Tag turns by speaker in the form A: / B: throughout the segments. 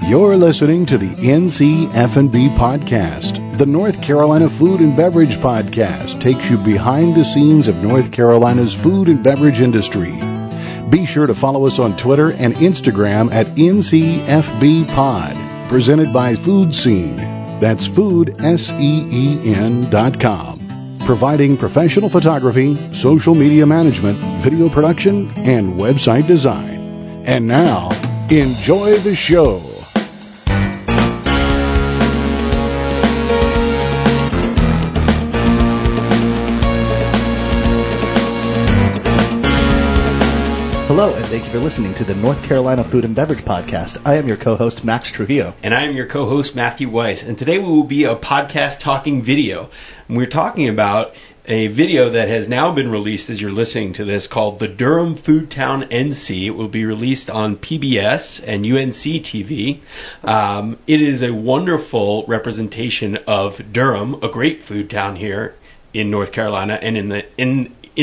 A: You're listening to the NC-F&B podcast. The North Carolina Food and Beverage Podcast takes you behind the scenes of North Carolina's food and beverage industry. Be sure to follow us on Twitter and Instagram at NCFB Pod, presented by Food Scene. That's foodseen.com, providing professional photography, social media management, video production, and website design. And now, enjoy the show.
B: Hello, and thank you for listening to the North Carolina Food and Beverage Podcast. I am your co-host, Max Trujillo.
C: And I am your co-host, Matthew Weiss. And today we will be a podcast talking video. And we're talking about a video that has now been released as you're listening to this called The Durham Food Town NC. It will be released on PBS and UNC-TV. It is a wonderful representation of Durham, a great food town here in North Carolina and in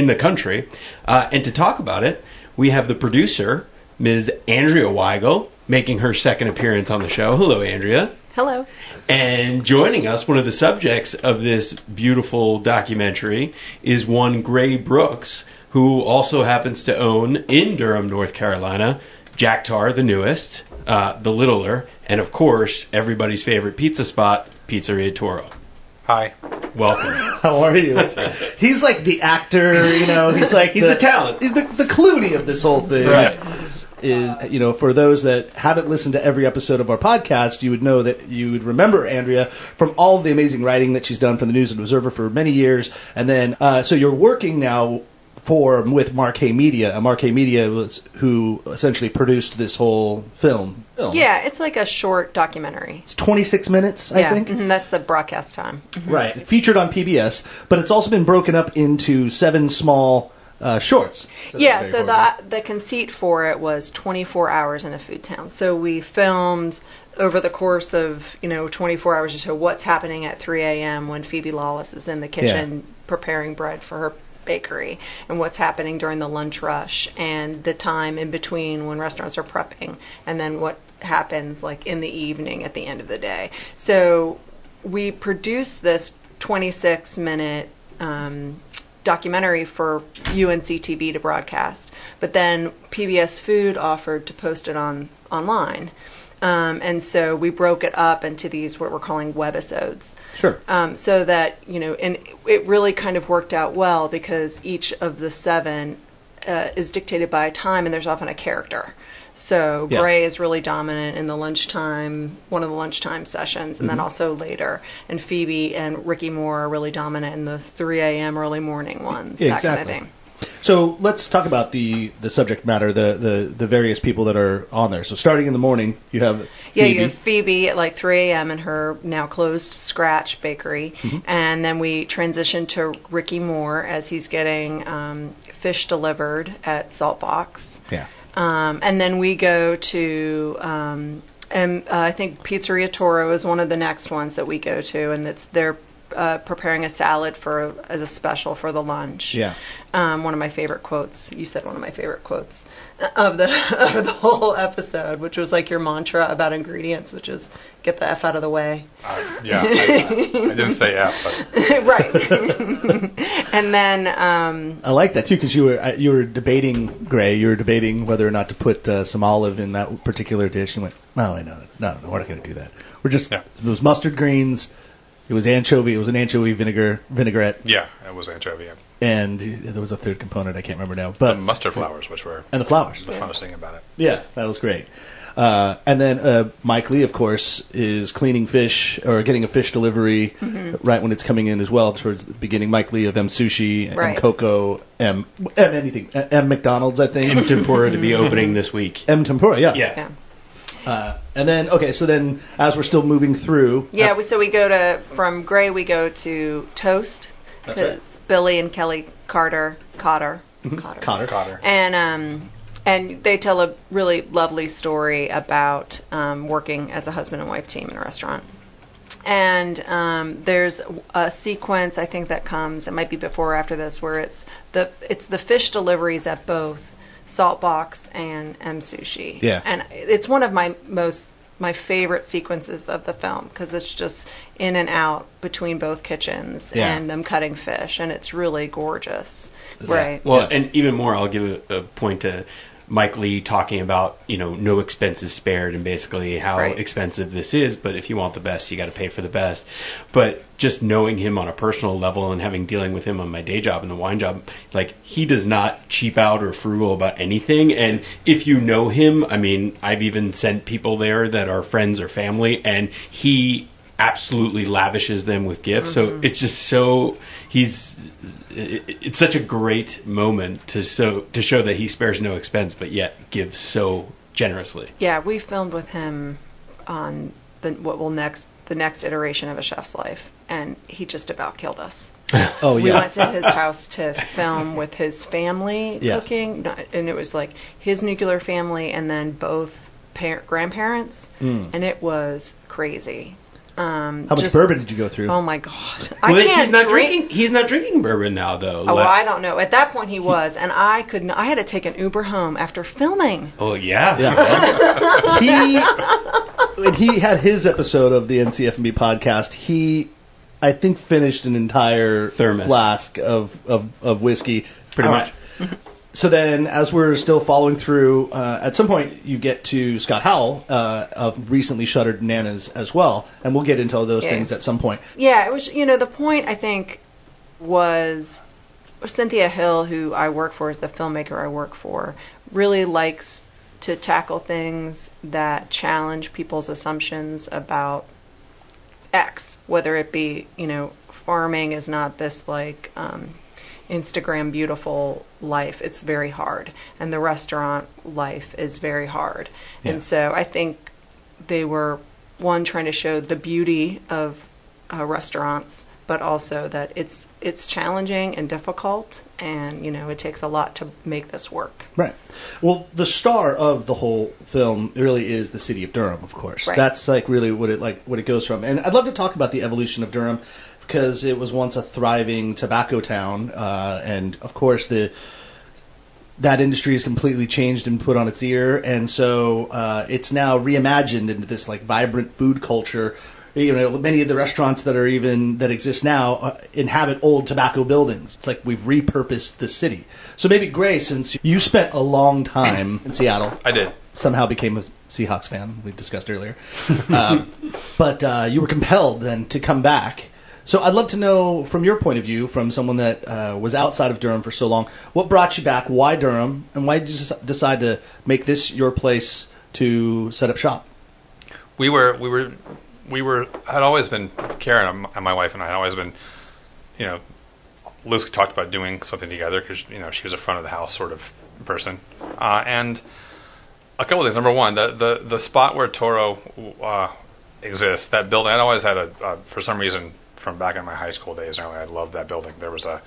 C: the country. And to talk about it, we have the producer, Ms. Andrea Weigl, making her second appearance on the show. Hello, Andrea.
D: Hello.
C: And joining us, one of the subjects of this beautiful documentary is one Gray Brooks, who also happens to own, in Durham, North Carolina, Jack Tar, the newest, the littler, and of course, everybody's favorite pizza spot, Pizzeria Toro.
E: Hi.
C: Welcome.
B: How are you? He's like the actor, you know. He's like
C: he's the talent.
B: He's the Clooney of this whole thing.
C: Right.
B: For those that haven't listened to every episode of our podcast, you would know that you would remember Andrea from all of the amazing writing that she's done for the News and Observer for many years, and then so you're working now with Markay Media. Markay Media was who essentially produced this whole film.
D: Yeah, it's like a short documentary.
B: It's 26 minutes, I think.
D: Mm-hmm, that's the broadcast time. Mm-hmm.
B: Right. It's featured on PBS, but it's also been broken up into 7 small shorts.
D: So the conceit for it was 24 hours in a food town. So we filmed over the course of 24 hours to show what's happening at 3 a.m. when Phoebe Lawless is in the kitchen preparing bread for her bakery, and what's happening during the lunch rush, and the time in between when restaurants are prepping, and then what happens like in the evening at the end of the day. So we produced this 26-minute documentary for UNC-TV to broadcast, but then PBS Food offered to post it online. And so we broke it up into these what we're calling webisodes.
B: Sure.
D: So that, and it really kind of worked out well because each of the 7 is dictated by a time, and there's often a character. So Gray is really dominant in the lunchtime, one of the lunchtime sessions, and then also later. And Phoebe and Ricky Moore are really dominant in the 3 a.m. early morning ones.
B: Yeah,
D: that
B: exactly.
D: kind of thing.
B: So let's talk about the subject matter, the various people that are on there. So starting in the morning, you have Phoebe.
D: Yeah, you have Phoebe at like 3 a.m. in her now closed Scratch bakery. Mm-hmm. And then we transition to Ricky Moore as he's getting fish delivered at Saltbox.
B: Yeah.
D: And then we go to, I think Pizzeria Toro is one of the next ones that we go to, and they're preparing a salad as a special for the lunch.
B: Yeah.
D: One of my favorite quotes. You said one of my favorite quotes of the whole episode, which was like your mantra about ingredients, which is get the F out of the way.
E: I didn't say F, but
D: right. And then
B: I like that too because you were debating, Gray. You were debating whether or not to put some olive in that particular dish. And went, no, I know that. No, we're not going to do that. It was mustard greens. It was anchovy. It was an anchovy vinaigrette.
E: Yeah, it was anchovy. Yeah.
B: And there was a third component. I can't remember now. But
E: the mustard flowers, which were
B: the flowers.
E: The funnest thing about it.
B: Yeah, that was great. And then Mike Lee, of course, is cleaning fish or getting a fish delivery right when it's coming in as well towards the beginning. Mike Lee of M Sushi, M Coco, M McDonald's, I think.
C: M Tempura to be opening this week.
B: M Tempura, yeah.
C: Yeah.
B: And then, so then as we're still moving through.
D: Yeah, so we go from Gray, we go to Toast.
B: That's right.
D: It's Billy and Kelly Cotter.
B: Cotter.
D: And they tell a really lovely story about working as a husband and wife team in a restaurant. And there's a sequence, I think, that comes, it might be before or after this, where it's the fish deliveries at both Saltbox and M Sushi.
B: Yeah.
D: And it's one of my most my favorite sequences of the film, because it's just in and out between both kitchens and them cutting fish, and it's really gorgeous.
B: Yeah.
D: Right.
C: Well, and even more, I'll give a point to Mike Lee talking about, no expenses spared and basically how expensive this is, but if you want the best, you got to pay for the best. But just knowing him on a personal level and having dealing with him on my day job and the wine job, like, he does not cheap out or frugal about anything. And if you know him, I mean, I've even sent people there that are friends or family, and he absolutely lavishes them with gifts. So it's just so it's such a great moment to show that he spares no expense, but yet gives so generously.
D: Yeah, we filmed with him on the next iteration of A Chef's Life, and he just about killed us.
B: Oh yeah.
D: We went to his house to film with his family cooking, and it was like his nuclear family and then both grandparents, and it was crazy.
B: How much bourbon did you go through?
D: Oh my God!
C: He's not drinking bourbon now, though.
D: Oh, I don't know. At that point, he was, and I couldn't. I had to take an Uber home after filming.
C: Oh yeah.
B: When he had his episode of the NCF&B podcast, he, I think, finished an entire
C: thermos
B: flask of whiskey.
C: Pretty much.
B: So then, as we're still following through, at some point you get to Scott Howell of recently shuttered Nana's as well, and we'll get into those things at some point.
D: Yeah, it was. The point I think was Cynthia Hill, who I work for, is the filmmaker I work for, really likes to tackle things that challenge people's assumptions about X, whether it be farming is not this like Instagram beautiful life. It's very hard, and the restaurant life is very hard. And so I think they were trying to show the beauty of restaurants, but also that it's challenging and difficult, and it takes a lot to make this work.
B: Right. Well, the star of the whole film really is the city of Durham, of course.
D: Right.
B: That's like really what it goes from. And I'd love to talk about the evolution of Durham, because it was once a thriving tobacco town, and of course that industry is completely changed and put on its ear, and so it's now reimagined into this like vibrant food culture. Many of the restaurants that exist now inhabit old tobacco buildings. It's like we've repurposed the city. So maybe, Gray, since you spent a long time in Seattle,
E: I did.
B: Somehow became a Seahawks fan, we discussed earlier, but you were compelled then to come back. So I'd love to know, from your point of view, from someone that was outside of Durham for so long, what brought you back? Why Durham? And why did you decide to make this your place to set up shop?
E: We had always been, Karen and my wife and I had always been, Luce talked about doing something together because, she was a front of the house sort of person. And a couple of things. Number one, the spot where Toro exists, that building, I'd always had for some reason, from back in my high school days, I loved that building. There was an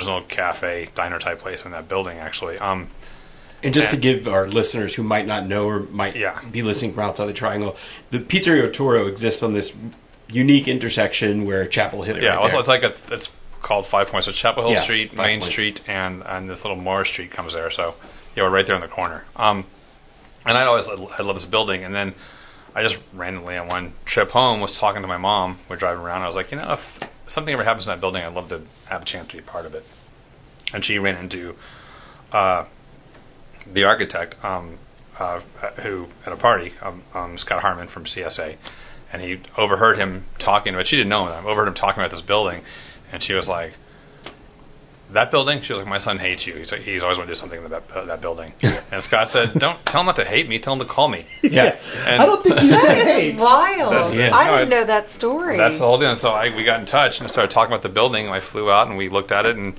E: old cafe, diner type place in that building, actually.
C: And just to give our listeners who might not know or might be listening from outside the triangle, the Pizzeria Toro exists on this unique intersection where Chapel Hill.
E: Yeah, it's called 5 Points. So Chapel Hill Street, Main Street, and this little Morris Street comes there. So we're right there in the corner. And I love this building. And then I just randomly on one trip home was talking to my mom. We're driving around. I was like, if something ever happens in that building, I'd love to have a chance to be part of it. And she ran into the architect who at a party, Scott Harmon from CSA, and he overheard him talking, but she didn't know him. Overheard him talking about this building, and she was like, "That building?" She was like, "My son hates you. He's always want to do something in that building." And Scott said, "Don't tell him not to hate me. Tell him to call me."
B: Yeah.
E: And
B: I don't think you said hate.
D: Wild. I didn't know that story.
E: That's the whole deal. And so we got in touch and started talking about the building. And I flew out and we looked at it and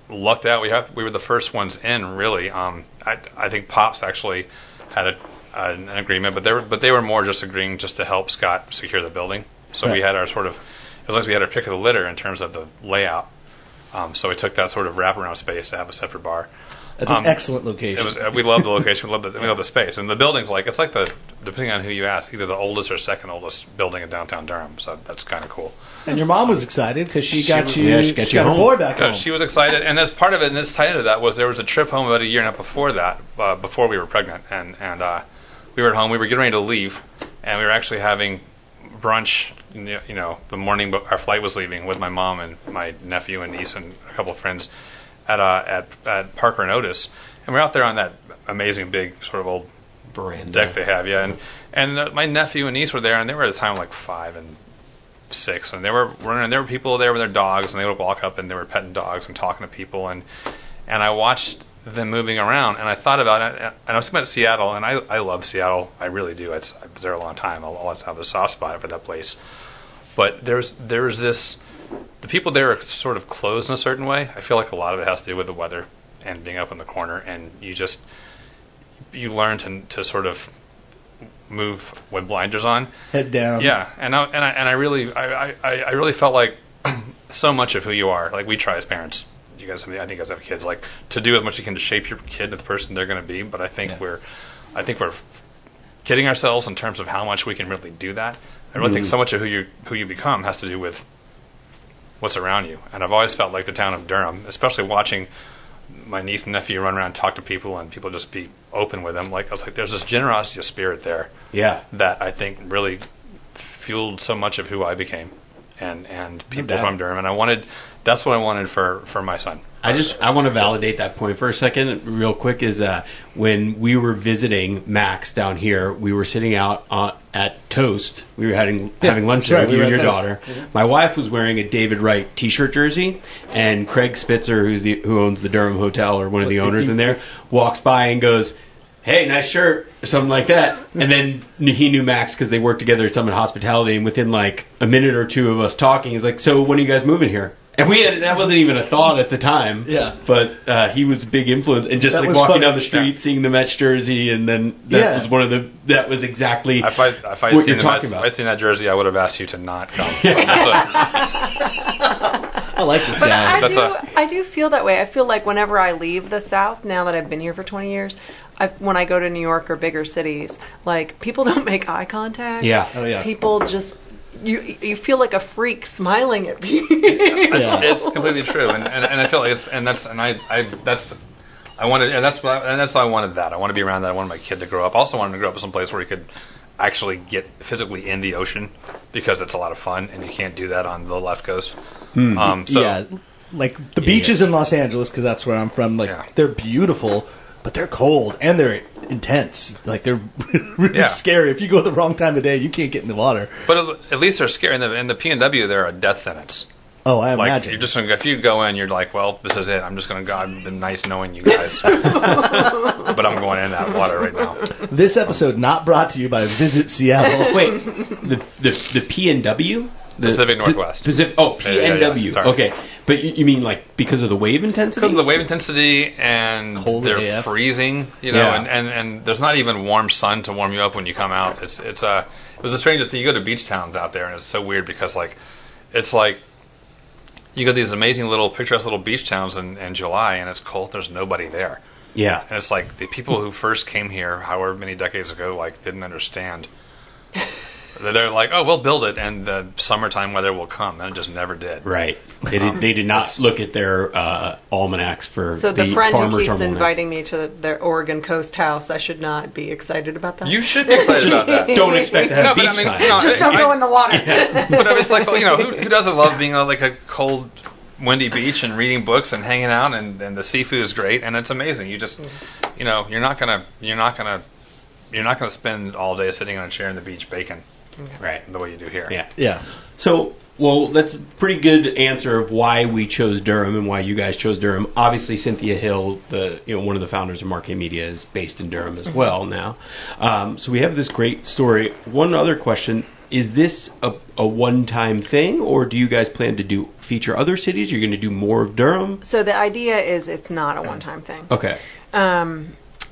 E: lucked out. We were the first ones in, really. I think Pops actually had an agreement, but they were more just agreeing just to help Scott secure the building. So we had our sort of, it was like we had our pick of the litter in terms of the layout. So we took that sort of wraparound space to have a separate bar.
B: That's an excellent location.
E: We love the location. We love the space, and the building's depending on who you ask, either the oldest or second oldest building in downtown Durham. So that's kind of cool.
B: And your mom was excited because she got you
C: got
B: a boy back home.
E: She was excited, and as part of it, and this tied into that, was there was a trip home about a year and a half before that, before we were pregnant, and we were at home. We were getting ready to leave, and we were actually having brunch. The morning our flight was leaving with my mom and my nephew and niece and a couple of friends at Parker and Otis, and we're out there on that amazing big sort of old
C: Veranda
E: deck they have, yeah. And my nephew and niece were there, and they were at the time like 5 and 6, and they were running. There were people there with their dogs, and they would walk up and they were petting dogs and talking to people, and I watched them moving around, and I thought about it. And I was thinking about Seattle, and I love Seattle. I really do. I was there a long time. I'll always have a soft spot for that place. But there's this. The people there are sort of closed in a certain way. I feel like a lot of it has to do with the weather and being up in the corner, and you learn to sort of move with blinders on,
B: head down.
E: Yeah, and I really felt like so much of who you are. Like we try as parents. I think you guys have kids. Like to do as much as you can to shape your kid to the person they're going to be. But I think we're kidding ourselves in terms of how much we can really do that. I really think so much of who you become has to do with what's around you. And I've always felt like the town of Durham, especially watching my niece and nephew run around and talk to people and people just be open with them. Like I was like, there's this generosity of spirit there.
C: Yeah.
E: That I think really fueled so much of who I became and people from Durham. And that's what I wanted for my son.
C: I want to validate that point for a second, real quick. Is when we were visiting Max down here, we were sitting out at Toast. We were having lunch there with you and your daughter. Mm-hmm. My wife was wearing a David Wright T-shirt jersey, and Craig Spitzer, who owns the Durham Hotel or one of the owners in there, walks by and goes, "Hey, nice shirt," or something like that. And then he knew Max because they worked together at Summit Hospitality, and within like a minute or two of us talking, he's like, "So when are you guys moving here?" And that wasn't even a thought at the time.
B: Yeah.
C: But he was a big influence, and just like walking down the street, seeing the Mets jersey, and then that was that was exactly what you're talking about.
E: If I'd seen that jersey, I would have asked you to not come.
B: I like this guy.
D: I do feel that way. I feel like whenever I leave the South, now that I've been here for 20 years, when I go to New York or bigger cities, like people don't make eye contact.
C: Yeah.
B: Oh yeah.
D: People just you feel like a freak smiling at me.
E: It's completely true, and I feel like that's why I wanted that. I want to be around that. I wanted my kid to grow up. I also wanted him to grow up in some place where he could actually get physically in the ocean because it's a lot of fun, and you can't do that on the left coast.
B: Like the beaches in Los Angeles, because that's where I'm from. Like they're beautiful, but they're cold and they're intense. Like they're really scary. If you go at the wrong time of day, you can't get in the water.
E: But at least they're scary. In the P&W, they're a death sentence.
B: Oh, I imagine.
E: You're just gonna, if you go in, you're like, well, this is it. I'm just gonna go. I've been nice knowing you guys, but I'm going in that water right now.
B: This episode not brought to you by Visit Seattle.
C: Wait, the P&W.
E: Pacific Northwest.
C: PNW.
E: Yeah.
C: Okay. But you mean like because of the wave intensity?
E: Because of the wave intensity and
B: cold
E: they're freezing, and there's not even warm sun to warm you up when you come out. It was the strangest thing. You go to beach towns out there and it's so weird because it's like you go to these amazing little picturesque little beach towns in July and it's cold. There's nobody there.
C: Yeah.
E: And it's like the people who first came here, however many decades ago, didn't understand. They're like, oh, we'll build it, and the summertime weather will come, and it just never did.
C: Right. They did not look at their almanacs for
D: so the friend who keeps
C: almanacs.
D: Inviting me to their Oregon coast house, I should not be excited about that?
E: You should be excited about that.
C: Don't expect to have beach time.
D: Just don't go in the water.
E: But it's like, who doesn't love being on like a cold, windy beach and reading books and hanging out, and the seafood is great, and it's amazing. You just, you're not gonna spend all day sitting on a chair on the beach baking.
C: Right.
E: The way you do here.
C: Yeah. So, that's a pretty good answer of why we chose Durham and why you guys chose Durham. Obviously, Cynthia Hill, one of the founders of Markay Media, is based in Durham as well now. So we have this great story. One other question. Is this a one-time thing, or do you guys plan to feature other cities? You're going to do more of Durham?
D: So the idea is it's not a one-time thing.
C: Okay.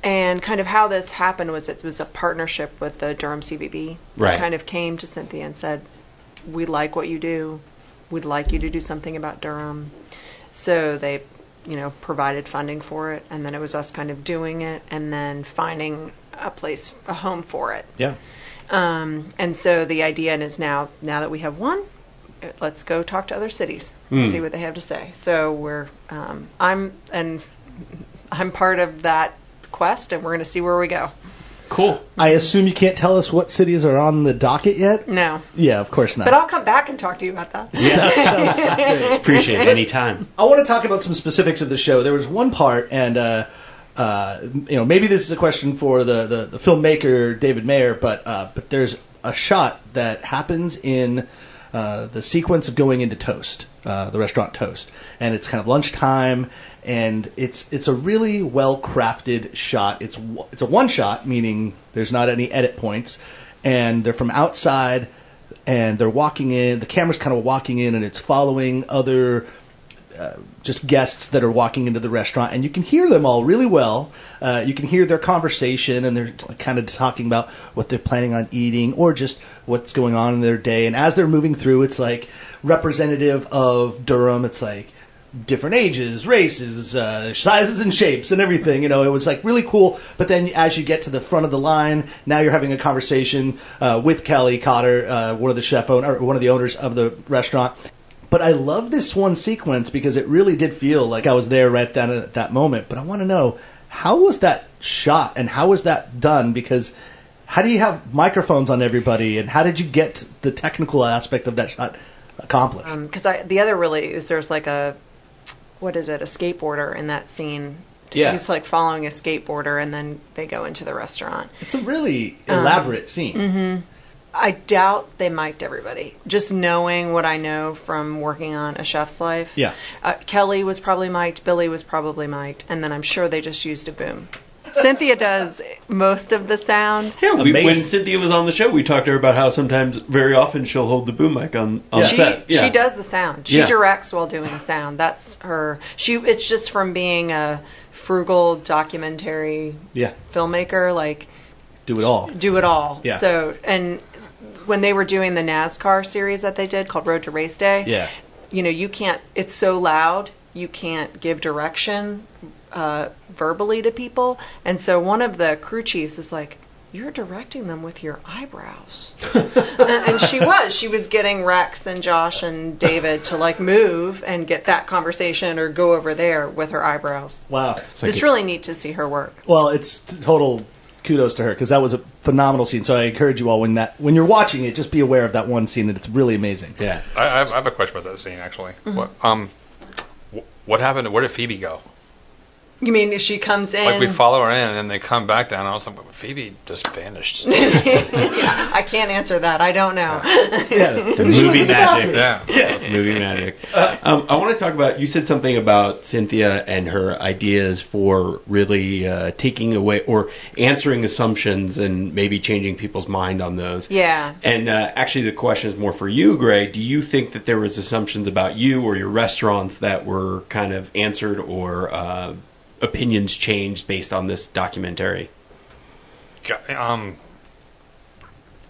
D: And kind of how this happened was it was a partnership with the Durham CVB.
C: Right.
D: They kind of came to Cynthia and said, we like what you do. We'd like you to do something about Durham. So they, provided funding for it. And then it was us kind of doing it and then finding a home for it.
B: Yeah.
D: And so the idea is now that we have one, let's go talk to other cities and see what they have to say. So I'm part of that quest, and we're going to see where we go.
C: Cool.
B: I assume you can't tell us what cities are on the docket yet?
D: No.
B: Yeah, of course not.
D: But I'll come back and talk to you about that.
C: Yeah.
B: That sounds great.
C: Appreciate it. Anytime.
B: I want to talk about some specifics of the show. There was one part, and maybe this is a question for the filmmaker David Mayer, but there's a shot that happens in the sequence of going into Toast, the restaurant Toast, and it's kind of lunchtime, and it's a really well crafted shot. It's a one shot, meaning there's not any edit points, and they're from outside, and they're walking in. The camera's kind of walking in, and it's following other just guests that are walking into the restaurant, and you can hear them all really well. You can hear their conversation, and they're kind of talking about what they're planning on eating or just what's going on in their day. And as they're moving through, it's like representative of Durham. It's like different ages, races, sizes and shapes and everything. It was like really cool. But then as you get to the front of the line, now you're having a conversation with Kelly Cotter, one of the owners of the restaurant. But I love this one sequence because it really did feel like I was there right down at that moment. But I want to know, how was that shot and how was that done? Because how do you have microphones on everybody, and how did you get the technical aspect of that shot accomplished?
D: Because the other really is there's like a skateboarder in that scene.
B: Yeah.
D: He's like following a skateboarder, and then they go into the restaurant.
B: It's a really elaborate scene.
D: Mm-hmm. I doubt they mic'd everybody. Just knowing what I know from working on A Chef's Life.
B: Yeah.
D: Kelly was probably mic'd, Billy was probably mic'd, and then I'm sure they just used a boom. Cynthia does most of the sound.
C: Yeah, when Cynthia was on the show, we talked to her about how sometimes, very often, she'll hold the boom mic on set. Yeah.
D: She does the sound. She directs while doing the sound. That's her. It's just from being a frugal documentary filmmaker, like
B: do it all. Yeah.
D: So, and when they were doing the NASCAR series that they did called Road to Race Day, you can't. It's so loud, you can't give direction verbally to people, and so one of the crew chiefs is like, "You're directing them with your eyebrows," and she was getting Rex and Josh and David to like move and get that conversation or go over there with her eyebrows.
B: Wow,
D: it's really neat to see her work.
B: Well, it's total kudos to her because that was a phenomenal scene. So I encourage you all when you're watching it, just be aware of that one scene, and it's really amazing.
C: Yeah,
E: I have a question about that scene actually.
D: Mm-hmm.
E: What happened? Where did Phoebe go?
D: You mean if she comes in?
E: Like we follow her in, and then they come back down. And I was like, Phoebe just vanished.
D: I can't answer that. I don't know.
C: Movie magic.
E: Yeah.
C: Movie magic. I want to talk about, you said something about Cynthia and her ideas for really taking away or answering assumptions and maybe changing people's mind on those.
D: Yeah.
C: And actually the question is more for you, Gray. Do you think that there was assumptions about you or your restaurants that were kind of answered or opinions changed based on this documentary?
E: I'm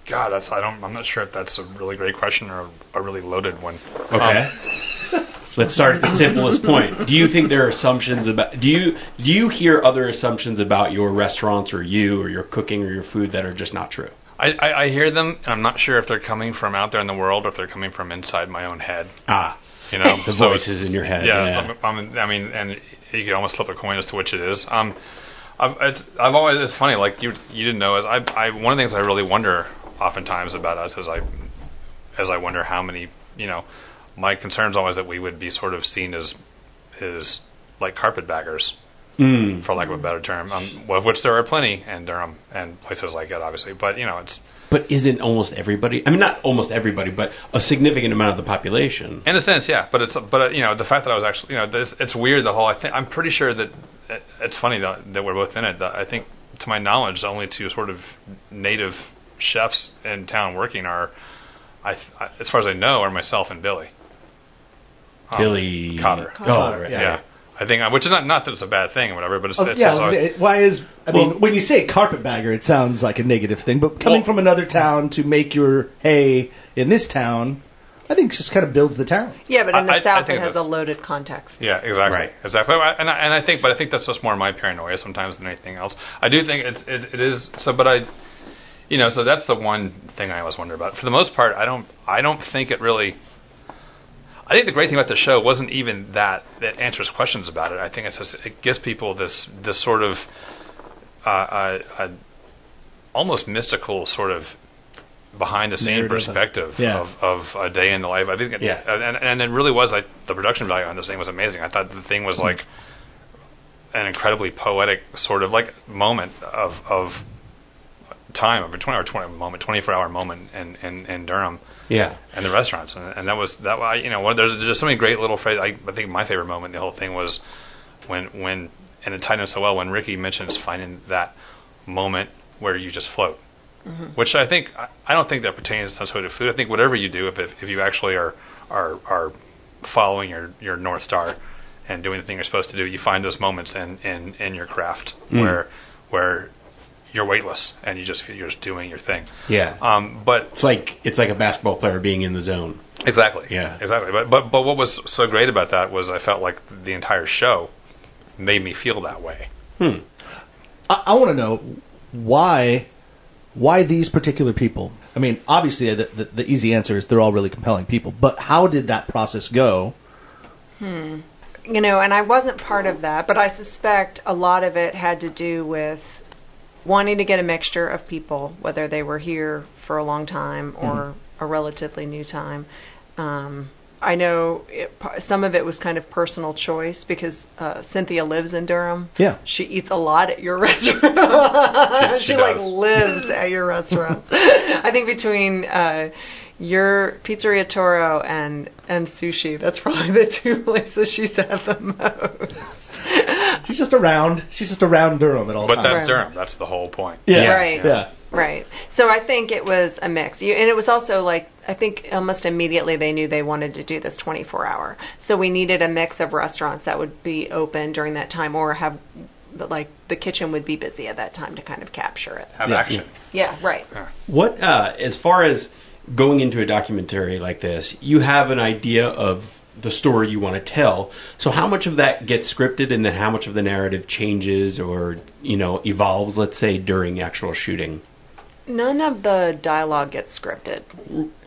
E: not sure if that's a really great question or a really loaded one.
C: Okay. Let's start at the simplest point. Do you think there are assumptions about? Do you hear other assumptions about your restaurants or you or your cooking or your food that are just not true?
E: I hear them, and I'm not sure if they're coming from out there in the world or if they're coming from inside my own head.
C: The voices in your head.
E: Yeah. And you could almost flip a coin as to which it is. It's funny, like you didn't know, one of the things I really wonder oftentimes about us as I wonder how many, my concern's always that we would be sort of seen as like carpetbaggers, for lack of a better term, of which there are plenty in Durham and places like that, obviously. But it's.
C: But isn't almost everybody? I mean, not almost everybody, but a significant amount of the population.
E: In a sense, yeah. But the fact that I was actually, it's weird. I'm pretty sure that it's funny that we're both in it. I think, to my knowledge, the only two sort of native chefs in town working are, as far as I know, are myself and Billy.
C: Billy
E: Cotter.
C: Cotter,
E: yeah. I think, which is not that it's a bad thing or whatever, but
B: when you say carpetbagger, it sounds like a negative thing, but coming from another town to make your hay in this town, I think just kind of builds the town.
D: Yeah, but in the South it has a loaded context.
E: Yeah, exactly.
B: Right.
E: Exactly. And I think that's just more my paranoia sometimes than anything else. I do think it is, so, but so that's the one thing I always wonder about. For the most part, I don't think it really. I think the great thing about the show wasn't even that answers questions about it. I think it's just, it gives people this sort of almost mystical sort of behind the scene perspective
B: Yeah.
E: of a day in the life. I think, and it really was like the production value on this thing was amazing. I thought the thing was like an incredibly poetic sort of like moment of time, of a 24-hour moment in Durham.
C: Yeah.
E: And the restaurants, and that was that. You know, there's just so many great little phrases. I think my favorite moment in the whole thing was when and it tied in so well when Ricky mentions finding that moment where you just float. Mm-hmm. Which I don't think that pertains necessarily to food. I think whatever you do, if you actually are following your North Star and doing the thing you're supposed to do, you find those moments in your craft where you're weightless and you're just doing your thing.
C: Yeah.
E: But
C: it's like a basketball player being in the zone.
E: Exactly.
C: Yeah.
E: Exactly. But what was so great about that was I felt like the entire show made me feel that way.
B: I want to know why these particular people. I mean, obviously the easy answer is they're all really compelling people, but how did that process go?
D: You know, and I wasn't part of that, but I suspect a lot of it had to do with wanting to get a mixture of people, whether they were here for a long time or a relatively new time. I know some of it was kind of personal choice because Cynthia lives in Durham.
B: Yeah.
D: She eats a lot at your restaurant. she like lives at your restaurants. I think between your Pizzeria Toro and Sushi, that's probably the two places she's at the most.
B: She's just around Durham at all times.
E: But that's Durham. That's the whole point.
B: Yeah.
D: Right.
B: Yeah.
D: Right. So I think it was a mix. And it was also like, I think almost immediately they knew they wanted to do this 24-hour. So we needed a mix of restaurants that would be open during that time or have, like, the kitchen would be busy at that time to kind of capture it.
E: Have action.
D: Yeah, right.
E: Yeah.
C: What, as far as going into a documentary like this, you have an idea of the story you want to tell. So how much of that gets scripted and then how much of the narrative changes or, evolves, let's say, during actual shooting?
D: None of the dialogue gets scripted.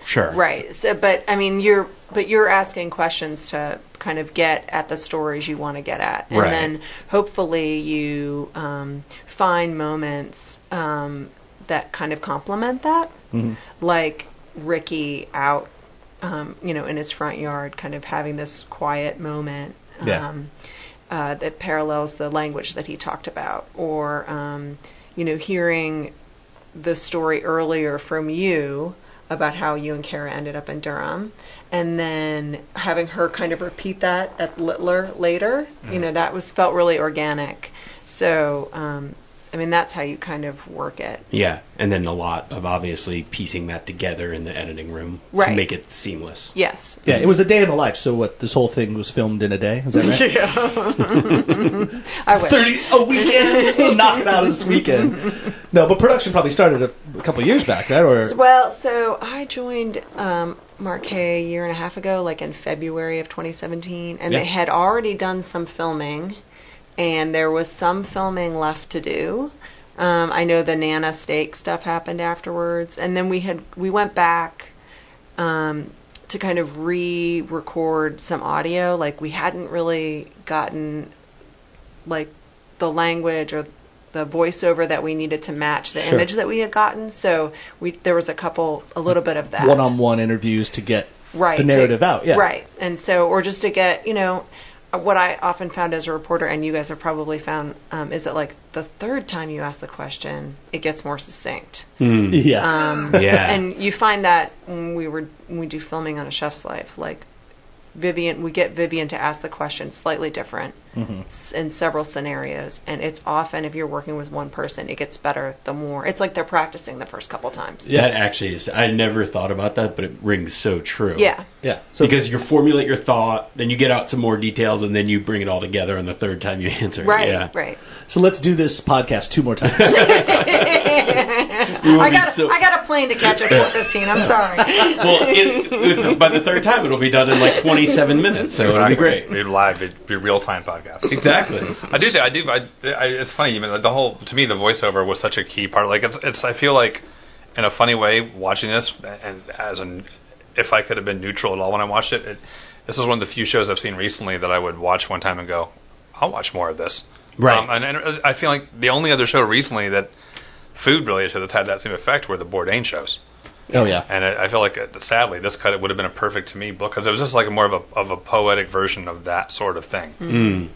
C: Sure.
D: Right. So, but I mean, you're asking questions to kind of get at the stories you want to get at, and then hopefully you find moments that kind of complement that, like Ricky out, in his front yard, kind of having this quiet moment that parallels the language that he talked about, or hearing the story earlier from you about how you and Kara ended up in Durham, and then having her kind of repeat that at Littler later, that felt really organic. So, that's how you kind of work it.
C: Yeah, and then a lot of obviously piecing that together in the editing room to make it seamless.
D: Yes.
B: Yeah, it was a day in the life. So this whole thing was filmed in a day? Is that right?
D: Yeah. I wish.
B: 30 a weekend. We'll knock it out this weekend. No, but production probably started a couple of years back, right? Or
D: well, so I joined Markay a year and a half ago, like in February of 2017, and they had already done some filming. And there was some filming left to do. I know the Nana steak stuff happened afterwards, and then we went back to kind of re-record some audio. Like we hadn't really gotten like the language or the voiceover that we needed to match the image that we had gotten. So there was a little bit of that
B: one-on-one interviews to get the narrative out. Yeah.
D: Right, and so or just to get what I often found as a reporter, and you guys have probably found, is that like the third time you ask the question, it gets more succinct. And you find that when we do filming on A Chef's Life, like we get Vivian to ask the question slightly different in several scenarios, and it's often if you're working with one person, it gets better the more. It's like they're practicing the first couple times.
C: Yeah, that actually is. I never thought about that, but it rings so true.
D: Yeah.
B: So,
C: because you formulate your thought, then you get out some more details, and then you bring it all together, and the third time you answer.
D: Right.
B: So let's do this podcast 2 more times.
D: I got a plane to catch at 4:15. I'm sorry.
C: Well, by the third time, it'll be done in like 27 minutes, so it'll be great.
E: It'd be live. It'd be real-time podcast.
C: Exactly.
E: It's funny. To me, the voiceover was such a key part. Like, I feel like, in a funny way, watching this, and if I could have been neutral at all when I watched it, this was one of the few shows I've seen recently that I would watch one time and go, I'll watch more of this.
C: Right.
E: And I feel like the only other show recently that food-related show that's had that same effect were the Bourdain shows.
B: Oh yeah.
E: And I feel like, sadly, this cut would have been a perfect to me book because it was just like more of a poetic version of that sort of thing.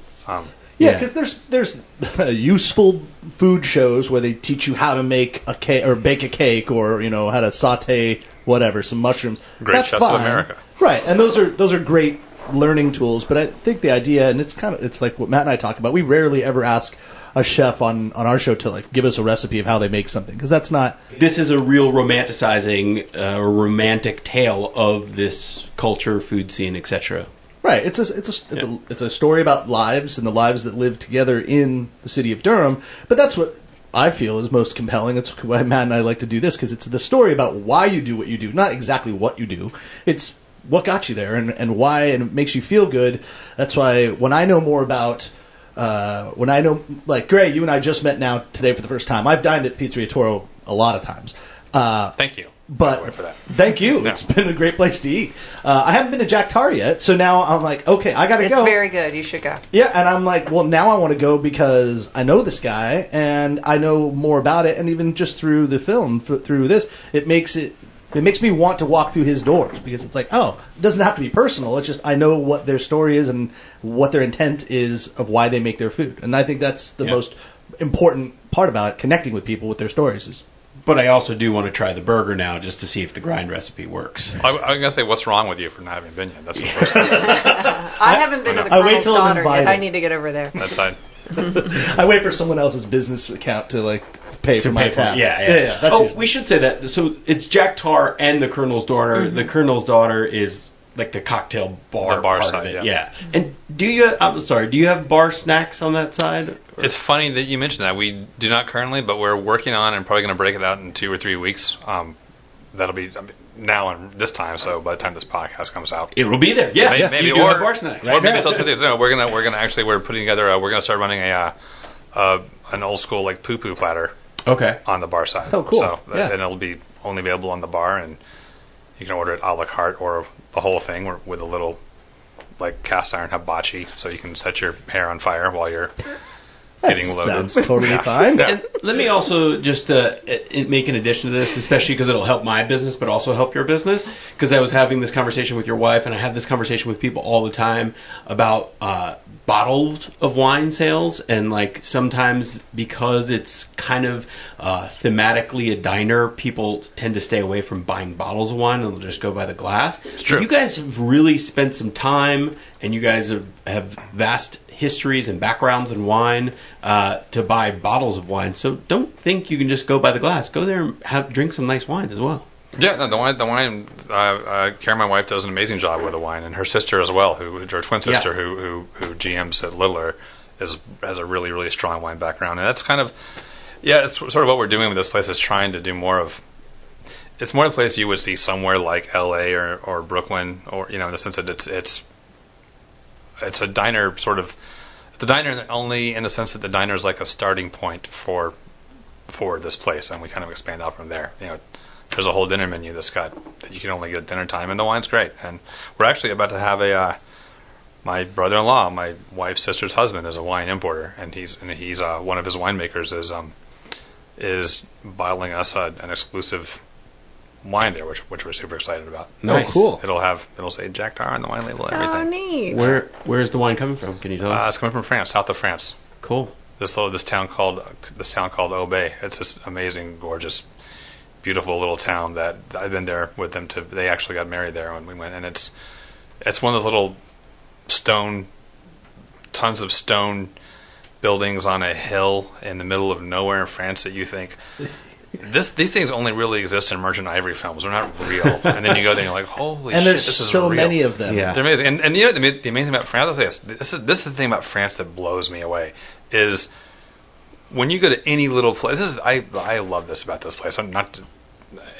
B: Yeah, because there's useful food shows where they teach you how to make a cake or bake a cake, or how to saute whatever, some mushrooms.
E: Great
B: That's
E: Chefs
B: fine.
E: of America.
B: Right, and those are great learning tools. But I think the idea, and it's like what Matt and I talk about. We rarely ever ask a chef on our show to give us a recipe of how they make something, because that's not.
C: This is a real romanticizing, romantic tale of this culture, food scene, etc.
B: Right. It's a story about lives and the lives that live together in the city of Durham. But that's what I feel is most compelling. That's why Matt and I like to do this, because it's the story about why you do what you do, not exactly what you do. It's what got you there and why, and it makes you feel good. That's why when I know more about Gray, you and I just met now today for the first time. I've dined at Pizzeria Toro a lot of times.
E: Thank you.
B: But
E: for that.
B: Thank you.
E: Yeah.
B: It's been a great place to eat. I haven't been to Jack Tar yet, so now I'm like, okay, I gotta go.
D: It's very good. You should go.
B: Yeah, and I'm like, well, now I want to go because I know this guy and I know more about it, and even just through the film, through this, it makes me want to walk through his doors, because it's like, oh, it doesn't have to be personal. It's just I know what their story is and what their intent is of why they make their food, and I think that's the most important part about it, connecting with people with their stories. Is.
C: But I also do want to try the burger now, just to see if the grind recipe works.
E: I'm going to say, what's wrong with you for not having been yet? That's the first thing.
D: I haven't been to the
B: I wait
D: Colonel's
B: till I'm
D: Daughter yet.
B: invited.
D: I need to get over there.
E: That's fine.
B: I wait for someone else's business account to pay for my tab.
C: Yeah.
B: That's
C: We should say that. So it's Jack Tar and the Colonel's Daughter.
D: Mm-hmm.
C: The Colonel's Daughter is like the cocktail bar,
E: The bar
C: part
E: side,
C: of it.
E: yeah.
C: And do you have bar snacks on that side?
E: It's funny that you mentioned that. We do not currently, but we're working on and probably going to break it out in 2 or 3 weeks. That'll be now and this time, so by the time this podcast comes out,
C: It will be there. Yeah,
E: maybe
C: you do
E: or
C: have bar snacks.
E: or maybe still 2 days. No, we're gonna actually we're putting together. We're gonna start running an old school poo poo platter
C: Okay.
E: on the bar side.
B: Oh, cool.
E: So
B: Yeah.
E: and it'll be only available on the bar, and you can order it a la carte or the whole thing with a little cast iron hibachi, so you can set your hair on fire while you're getting loaded.
B: Sounds totally fine.
C: And let me also just make an addition to this, especially because it'll help my business, but also help your business. Because I was having this conversation with your wife, and I have this conversation with people all the time about bottled of wine sales, and sometimes because it's kind of thematically a diner, people tend to stay away from buying bottles of wine, and they'll just go by the glass.
E: It's true.
C: You guys have really spent some time, and you guys have vast histories and backgrounds in wine to buy bottles of wine. So don't think you can just go by the glass. Go there and drink some nice wine as well.
E: Yeah, no, the wine. Karen, my wife, does an amazing job with the wine, and her sister as well, her twin sister, who GMs at Littler, has a really, really strong wine background, and that's kind of, it's sort of what we're doing with this place, is trying to do more of. It's more the place you would see somewhere like L.A. or Brooklyn, or in the sense that it's a diner sort of. It's a diner only in the sense that the diner is like a starting point for this place, and we kind of expand out from there. There's a whole dinner menu that you can only get at dinner time, and the wine's great. And we're actually about to have my brother-in-law, my wife's sister's husband, is a wine importer, and he's one of his winemakers is bottling us an exclusive wine there, which we're super excited about.
C: Nice.
B: Oh, cool.
E: It'll say Jack Tar on the wine label and
D: Oh,
E: everything.
D: neat.
C: Where's the wine coming from? Can you tell us?
E: It's coming from France, south of France.
C: Cool.
E: This town called Aubais. It's this amazing, gorgeous, beautiful little town that I've been there with them. They actually got married there when we went, and it's one of those little tons of stone buildings on a hill in the middle of nowhere in France that you think. These things only really exist in merchant ivory films. They're not real. And then you go there and you're like, holy
B: And
E: shit,
B: there's
E: this is
B: so
E: real.
B: many of them.
C: Yeah.
E: They're amazing. And the amazing thing about France, I'll say this is the thing about France that blows me away, is when you go to any little place, I love this about this place.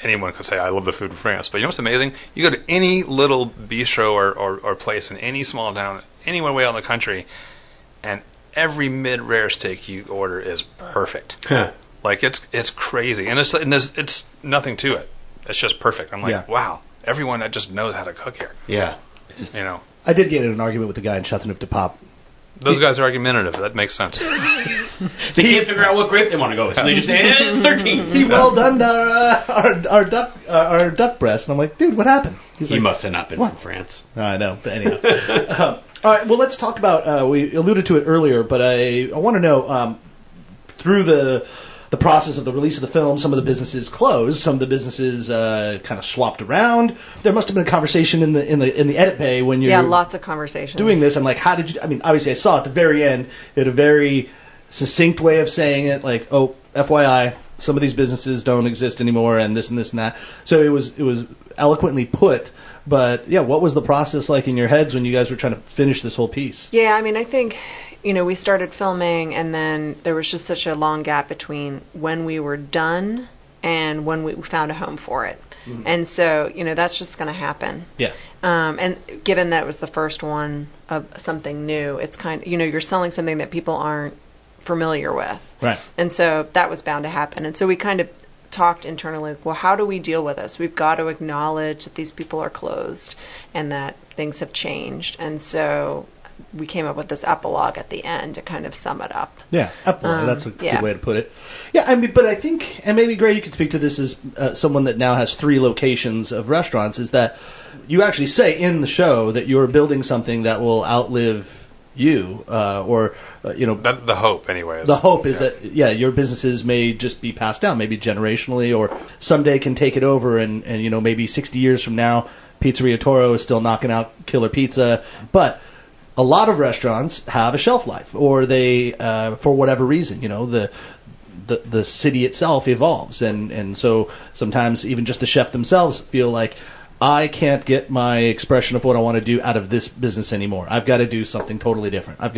E: Anyone could say I love the food in France, but you know what's amazing? You go to any little bistro or place in any small town, anywhere way out in the country, and every mid-rare steak you order is perfect. It's crazy, and it's nothing to it. It's just perfect. I'm like, wow, everyone that just knows how to cook here.
C: Yeah.
B: I did get in an argument with the guy in Chateauneuf-du-Pape
E: Those guys are argumentative. That makes sense.
C: They can't figure out what grape they want to go with, so they just say 13.
B: He well done our duck breast, and I'm like, dude, what happened? He's
C: He
B: like,
C: must have not been
B: what?
C: from France.
B: I know, but anyhow. All right, well, let's talk about. We alluded to it earlier, but I want to know through the process of the release of the film, some of the businesses closed, some of the businesses kind of swapped around. There must have been a conversation in the edit bay when you're
D: lots of conversations
B: doing this. I'm like, how did you? I mean, obviously, I saw at the very end, it had a very succinct way of saying it, like, oh, FYI, some of these businesses don't exist anymore, and this and this and that. So it was eloquently put. But yeah, what was the process like in your heads when you guys were trying to finish this whole piece?
D: Yeah, I mean, I think, we started filming, and then there was just such a long gap between when we were done and when we found a home for it. Mm-hmm. And so, that's just going to happen.
B: Yeah.
D: And given that it was the first one of something new, it's kind of, you're selling something that people aren't familiar with.
B: Right.
D: And so that was bound to happen. And so we kind of talked internally, well, how do we deal with this? We've got to acknowledge that these people are closed and that things have changed. And so we came up with this epilogue at the end to kind of sum it up.
B: Yeah, epilogue. That's a good way to put it. Yeah, I mean, but I think, and maybe Gray, you could speak to this as someone that now has 3 locations of restaurants, is that you actually say in the show that you're building something that will outlive you,
E: the hope anyway.
B: The hope is that your businesses may just be passed down, maybe generationally, or someday can take it over, and maybe 60 years from now, Pizzeria Toro is still knocking out killer pizza, but a lot of restaurants have a shelf life, or they, for whatever reason, the city itself evolves, and so sometimes even just the chef themselves feel like, I can't get my expression of what I want to do out of this business anymore. I've got to do something totally different. I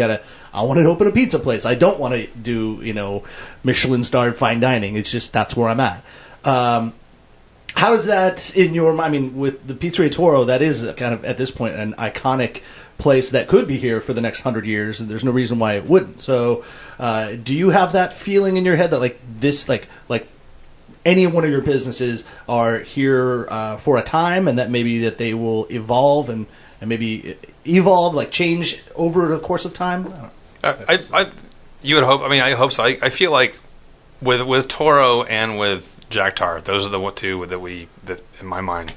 B: want to open a pizza place. I don't want to do, Michelin-starred fine dining. It's just, that's where I'm at. How does that in your mind? I mean, with the Pizzeria Toro, that is kind of, at this point, an iconic place that could be here for the next 100 years, and there's no reason why it wouldn't. So, do you have that feeling in your head that, like, this, like any one of your businesses are here for a time, and that maybe that they will evolve and maybe evolve, like change over the course of time?
E: You would hope. I mean, I hope so. I feel like with Toro and with Jack Tar, those are the two that in my mind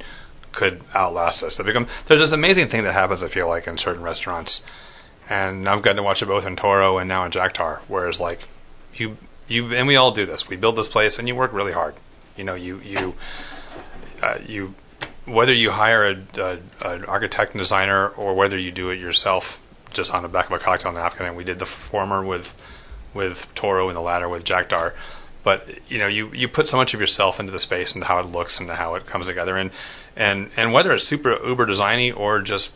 E: could outlast us. There's this amazing thing that happens, I feel like, in certain restaurants, and I've gotten to watch it both in Toro and now in Jack Tar, whereas like you and we all do this. We build this place, and you work really hard. You whether you hire an architect and designer, or whether you do it yourself, just on the back of a cocktail napkin. And we did the former with Toro and the latter with Jack Tar. But you put so much of yourself into the space, into how it looks, and how it comes together, and whether it's super uber designy or just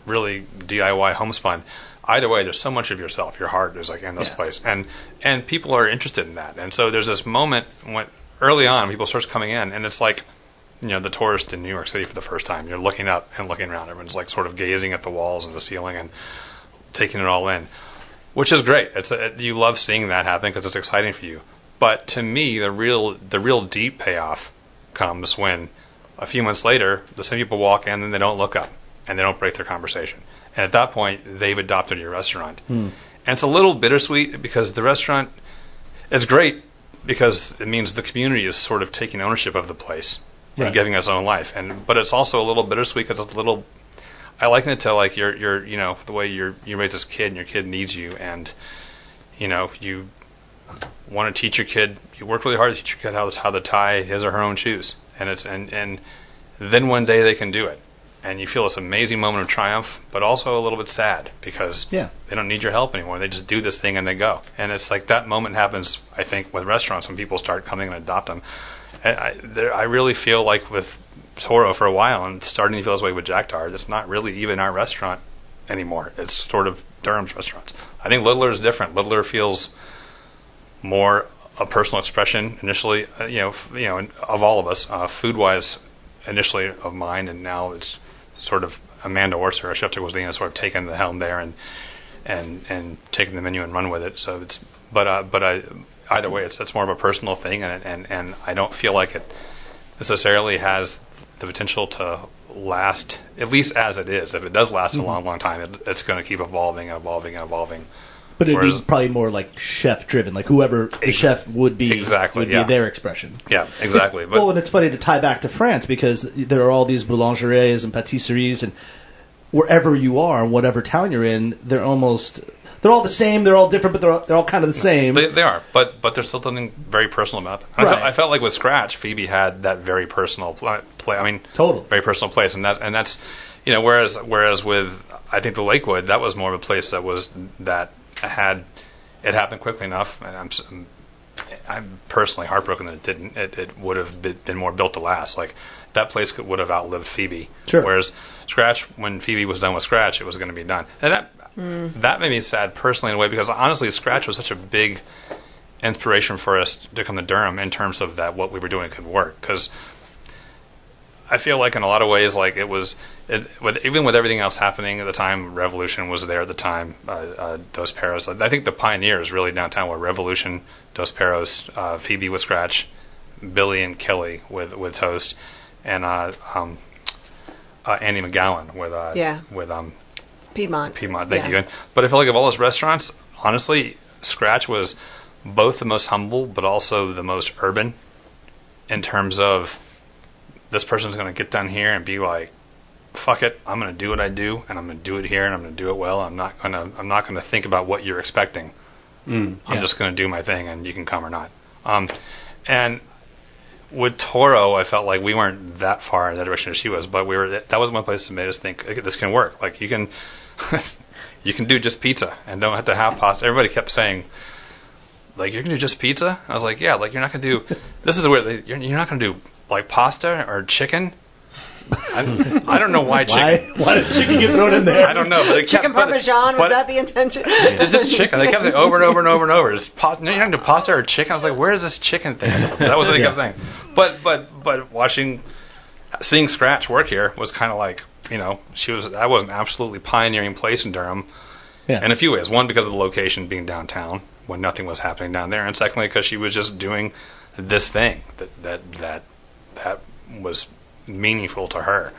E: really DIY homespun. Either way, there's so much of yourself. Your heart is like in this place, and people are interested in that. And so there's this moment when early on people starts coming in, and it's like the tourist in New York City for the first time. You're looking up and looking around. Everyone's like sort of gazing at the walls and the ceiling and taking it all in, which is great. You love seeing that happen because it's exciting for you. But to me, the real deep payoff comes when a few months later the same people walk in and they don't look up and they don't break their conversation. And at that point, they've adopted your restaurant. And it's a little bittersweet because the restaurant is great because it means the community is sort of taking ownership of the place and giving us its own life. But it's also a little bittersweet because it's a little. I liken it to like you're the way you raise this kid and your kid needs you, and you want to teach your kid. You work really hard to teach your kid how to tie his or her own shoes, and then one day they can do it. And you feel this amazing moment of triumph, but also a little bit sad because they don't need your help anymore. They just do this thing and they go. And it's like that moment happens, I think, with restaurants when people start coming and adopt them. And I really feel like with Toro for a while, and starting to feel this way with Jack Tar, it's not really even our restaurant anymore. It's sort of Durham's restaurants. I think Littler is different. Littler feels more a personal expression initially, of all of us, food-wise initially of mine, and now it's sort of Amanda Orser, our chef de cuisine, has sort of taken the helm there and taken the menu and run with it. So it's either way, it's more of a personal thing, and I don't feel like it necessarily has the potential to last, at least as it is. If it does last a long, long time, it's going to keep evolving and evolving and evolving.
B: But it'd be probably more like chef-driven, like whoever the chef would be, would be their expression.
E: Yeah, exactly.
B: But, well, and it's funny to tie back to France because there are all these boulangeries and patisseries, and wherever you are, whatever town you're in, they're all the same, they're all different, but they're all kind of the same.
E: They are, but there's still something very personal about them. I felt like with Scratch, Phoebe had that very personal play. I mean,
B: totally
E: very personal place, and that's whereas with I think the Lakewood, that was more of a place that had it happened quickly enough, and I'm personally heartbroken that it didn't. It would have been more built to last. Like that place would have outlived Phoebe.
B: Sure.
E: Whereas Scratch, when Phoebe was done with Scratch, it was going to be done, and that made me sad personally in a way because honestly, Scratch was such a big inspiration for us to come to Durham in terms of that what we were doing could work. Because I feel like in a lot of ways, like even with everything else happening at the time, Revolution was there at the time, Dos Perros. I think the pioneers really downtown were Revolution, Dos Perros, Phoebe with Scratch, Billy and Kelly with Toast, and Andy McGowan with
D: Piedmont.
E: Thank you. But I feel like of all those restaurants, honestly, Scratch was both the most humble, but also the most urban in terms of this person's going to get down here and be like, fuck it, I'm going to do what I do, and I'm going to do it here, and I'm going to do it well. I'm not going to think about what you're expecting. I'm just going to do my thing, and you can come or not. And with Toro, I felt like we weren't that far in that direction as she was, but that was one place that made us think this can work. Like you can do just pizza and don't have to have pasta. Everybody kept saying, like, you're going to do just pizza? I was like, yeah, like you're not going to do. This is weird. You're not going to do like pasta or chicken. I don't know why chicken.
B: Why did chicken get thrown in there?
E: I don't know. But
D: chicken parmesan, was that the intention?
E: Just chicken. They kept saying over and over and over and over. You're not going to do pasta or chicken? I was like, where is this chicken thing? That was what they kept saying. But seeing Scratch work here was kind of like, that was an absolutely pioneering place in Durham.
B: Yeah.
E: In a few ways. One, because of the location being downtown when nothing was happening down there. And secondly, because she was just doing this thing that was meaningful to her.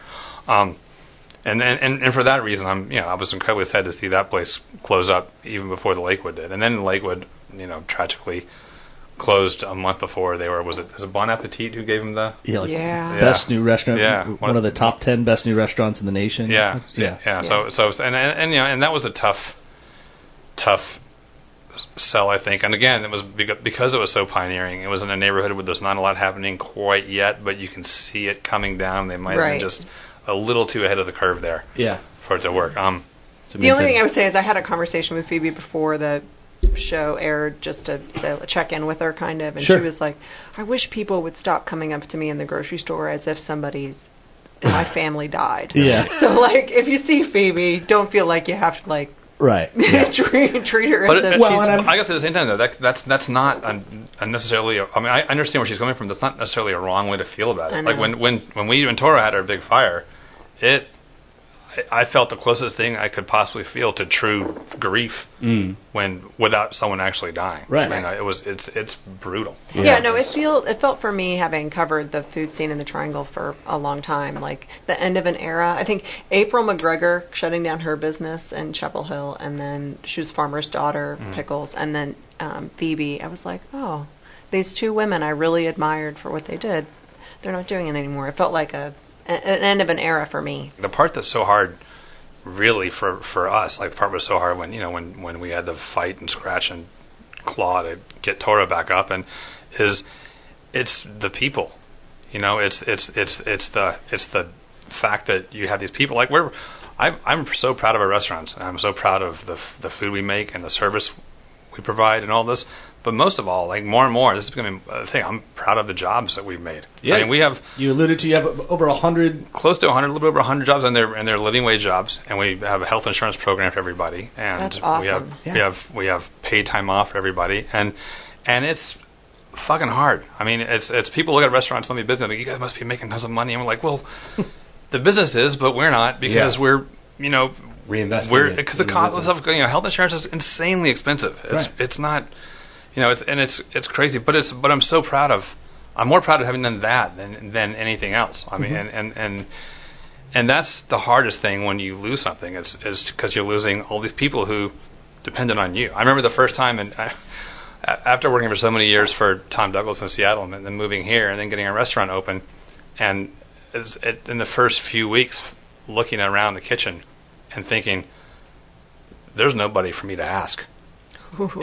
E: And for that reason, I was incredibly sad to see that place close up even before the Lakewood did. And then Lakewood, tragically closed a month before was it Bon Appetit who gave him the
B: best new restaurant?
E: Yeah,
B: one of the top 10 best new restaurants in the nation.
E: Yeah. So that was a tough sell, I think. And again, it was because it was so pioneering. It was in a neighborhood where there's not a lot happening quite yet, but you can see it coming down. They might have been just a little too ahead of the curve there.
B: Yeah.
E: For it to work.
D: The only thing I would say is I had a conversation with Phoebe before the show aired just to check in with her kind of, and she was like, I wish people would stop coming up to me in the grocery store as if somebody's in my family died.
B: Yeah.
D: So like if you see Phoebe, don't feel like you have to like treat her as if she's...
E: I guess at the same time, though, that's not necessarily... I mean, I understand where she's coming from. That's not necessarily a wrong way to feel about it. Like, when we and Toro had our big fire, I felt the closest thing I could possibly feel to true grief without someone actually dying.
B: Right.
E: I mean, it's brutal.
D: It felt for me, having covered the food scene in the Triangle for a long time, like the end of an era. I think April McGregor shutting down her business in Chapel Hill, and then she was Farmer's Daughter, Pickles, and then Phoebe. I was like, oh, these two women I really admired for what they did. They're not doing it anymore. It felt like an end of an era for me.
E: The part that's so hard, really, for us, like the part was so hard when we had to fight and scratch and claw to get Toro back up, and it's the people, it's the fact that you have these people. Like I'm so proud of our restaurants, and I'm so proud of the food we make and the service we provide and all this. But most of all, like more and more, this is becoming a thing. I'm proud of the jobs that we've made.
B: Yeah,
E: I mean, we have.
B: You alluded to you have over 100,
E: close to 100, a little bit over 100 jobs, and they're living wage jobs, and we have a health insurance program for everybody, and
D: that's awesome.
E: we have paid time off for everybody, and it's fucking hard. I mean, it's people look at restaurants, let me business, like, you guys must be making tons of money, and we're like, well, the business is, but we're not because we're
C: reinvesting.
E: Because the cost of stuff, health insurance is insanely expensive. It's not. It's crazy, but I'm so proud of. I'm more proud of having done that than anything else. I mean, And that's the hardest thing when you lose something, is because you're losing all these people who depended on you. I remember the first time, and after working for so many years for Tom Douglas in Seattle, and then moving here, and then getting a restaurant open, and in the first few weeks, looking around the kitchen and thinking, there's nobody for me to ask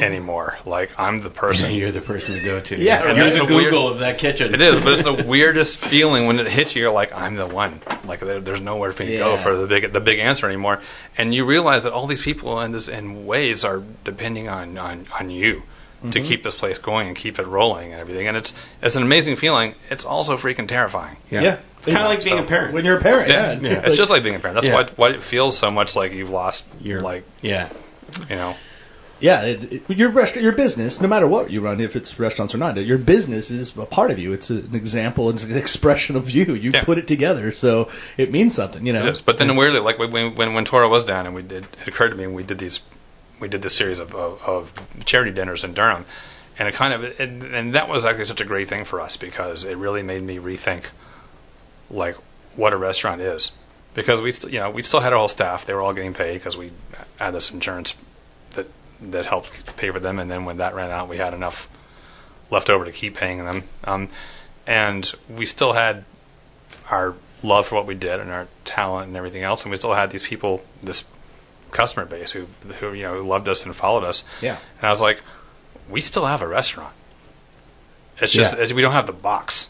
E: anymore. Like, I'm the person.
C: You're the person to go to.
B: Yeah,
C: You're the Google of that kitchen.
E: It is, but it's the weirdest feeling when it hits you. You're like, I'm the one. Like, there's nowhere for me to go for the big answer anymore. And you realize that all these people in ways are depending on you to keep this place going and keep it rolling and everything. And it's an amazing feeling. It's also freaking terrifying.
B: Yeah.
C: It's kind of like being a parent.
B: When you're a parent,
E: yeah. It's just like being a parent. That's why it feels so much like you've lost your, you know.
B: Yeah, your business, no matter what you run, if it's restaurants or not, your business is a part of you. It's an example, it's an expression of you. You put it together, so it means something, you know.
E: It is. But then weirdly, like when Toro was down, and it occurred to me, and we did this series of charity dinners in Durham, and and that was actually such a great thing for us, because it really made me rethink, like, what a restaurant is, because we still had our whole staff. They were all getting paid because we had this insurance that helped pay for them, and then when that ran out, we had enough left over to keep paying them. And we still had our love for what we did and our talent and everything else, and we still had these people, this customer base who loved us and followed us. Yeah. And I was like, we still have a restaurant. It's just we don't have the box.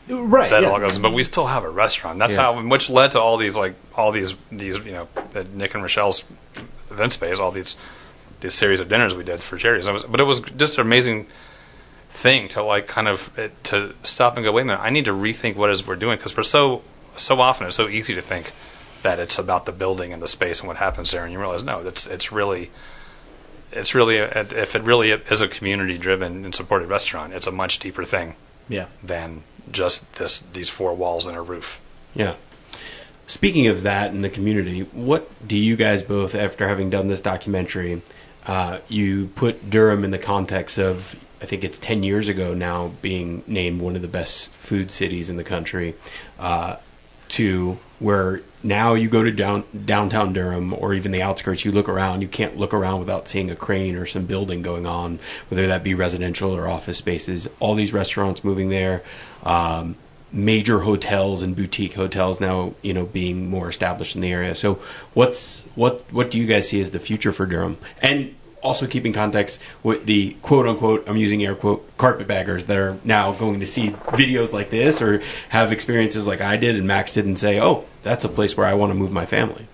B: Right.
E: That all goes, but we still have a restaurant. That's how, which led to all these Nick and Rochelle's event space, all these series of dinners we did for charities. But it was just an amazing thing to to stop and go, wait a minute, I need to rethink what it is we're doing, because we're so often it's so easy to think that it's about the building and the space and what happens there, and you realize no, it's really if it really is a community driven and supported restaurant, it's a much deeper thing than just these four walls and a roof.
C: Yeah. Speaking of that in the community, what do you guys both, after having done this documentary, you put Durham in the context of, I think it's 10 years ago now, being named one of the best food cities in the country, to where now you go to downtown Durham or even the outskirts, you look around, you can't look around without seeing a crane or some building going on, whether that be residential or office spaces. All these restaurants moving there, major hotels and boutique hotels now, being more established in the area. So what do you guys see as the future for Durham? And also keep in context with the quote unquote, I'm using air quote, carpetbaggers that are now going to see videos like this or have experiences like I did and Max did and say, oh, that's a place where I want to move my family.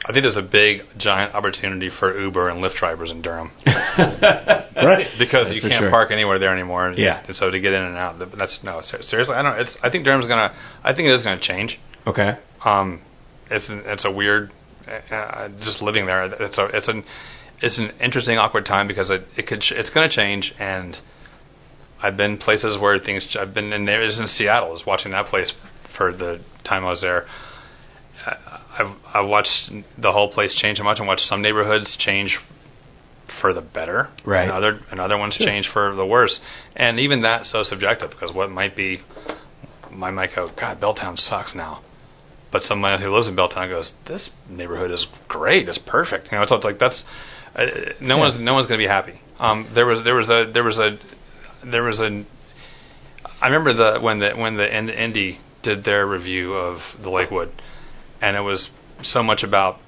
E: I think there's a big, giant opportunity for Uber and Lyft drivers in Durham.
B: Right.
E: Because you can't park anywhere there anymore.
B: Yeah.
E: And so to get in and out, seriously, I think Durham's I think it is gonna change.
C: Okay.
E: It's a weird, just living there. It's an interesting, awkward time, because it's gonna change, and I've been places where I've been in Seattle, I was watching that place for the time I was there. I've watched the whole place change so much, and watched some neighborhoods change for the better,
C: right,
E: and other ones change for the worse. And even that's so subjective, because what might be, I might go, God, Belltown sucks now, but someone who lives in Belltown goes, this neighborhood is great, it's perfect. So it's like that's no one's going to be happy. There was a I remember when the Indy did their review of the Lakewood, and it was so much about